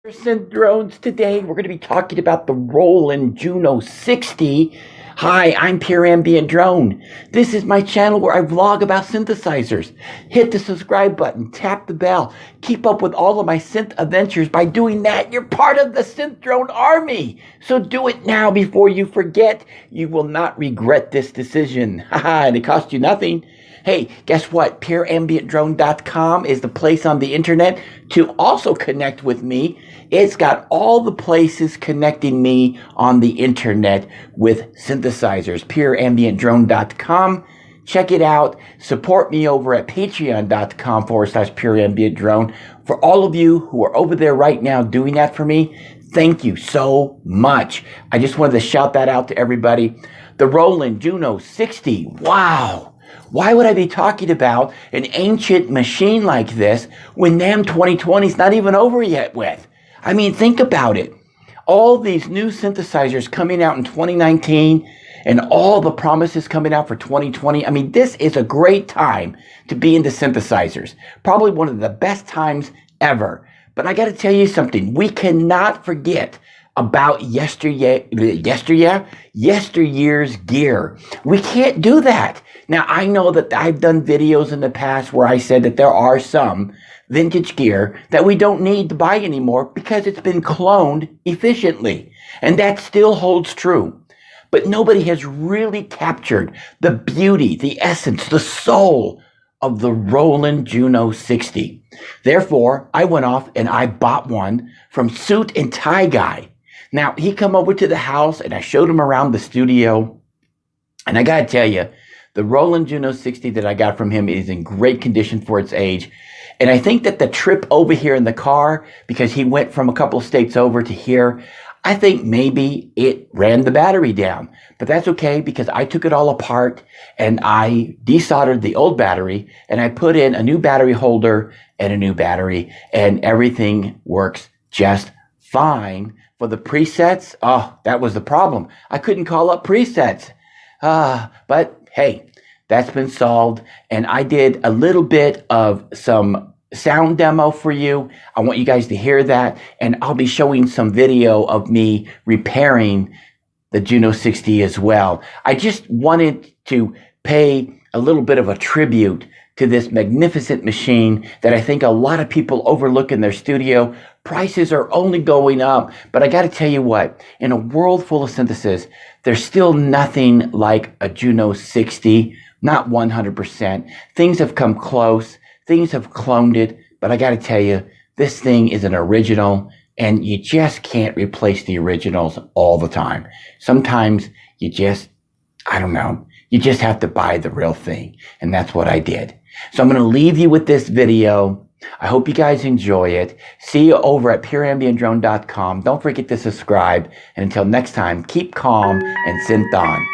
Synth drones. Today we're going to be talking about the Roland Juno 60. Hi, I'm Pure Ambient Drone. This is my channel where I vlog about synthesizers. Hit the subscribe button, tap the bell, keep up with all of my synth adventures. By doing that, you're part of the synth drone army. So do it now before you forget. You will not regret this decision. Haha, and it costs you nothing. Hey, guess what? PureAmbientDrone.com is the place on the internet to also connect with me. It's got all the places connecting me on the internet with synthesizers. PureAmbientDrone.com. Check it out. Support me over at patreon.com/PureAmbientDrone. For all of you who are over there right now doing that for me, thank you so much. I just wanted to shout that out to everybody. The Roland Juno 60. Wow. Why would I be talking about an ancient machine like this when NAMM 2020 is not even over yet with? I mean, think about it. All these new synthesizers coming out in 2019 and all the promises coming out for 2020. I mean, this is a great time to be into synthesizers. Probably one of the best times ever. But I got to tell you something. We cannot forget about yesteryear's gear. We can't do that. Now, I know that I've done videos in the past where I said that there are some vintage gear that we don't need to buy anymore because it's been cloned efficiently. And that still holds true. But nobody has really captured the beauty, the essence, the soul of the Roland Juno 60. Therefore, I went off and I bought one from Suit and Tie Guy. Now, he come over to the house and I showed him around the studio. And I got to tell you, the Roland Juno 60 that I got from him is in great condition for its age. And I think that the trip over here in the car, because he went from a couple of states over to here, I think maybe it ran the battery down. But that's okay because I took it all apart and I desoldered the old battery and I put in a new battery holder and a new battery and everything works just fine. For the presets, oh, that was the problem. I couldn't call up presets. But hey, that's been solved. And I did a little bit of some sound demo for you. I want you guys to hear that. And I'll be showing some video of me repairing the Juno 60 as well. I just wanted to pay a little bit of a tribute to this magnificent machine that I think a lot of people overlook in their studio. Prices are only going up, but I got to tell you what, in a world full of synthesis, there's still nothing like a Juno 60, not 100%. Things have come close, things have cloned it, but I got to tell you, this thing is an original, and you just can't replace the originals all the time. Sometimes you just, I don't know, you just have to buy the real thing, and that's what I did. So I'm going to leave you with this video. I hope you guys enjoy it. See you over at PureAmbientDrone.com. Don't forget to subscribe. And until next time, keep calm and synth on.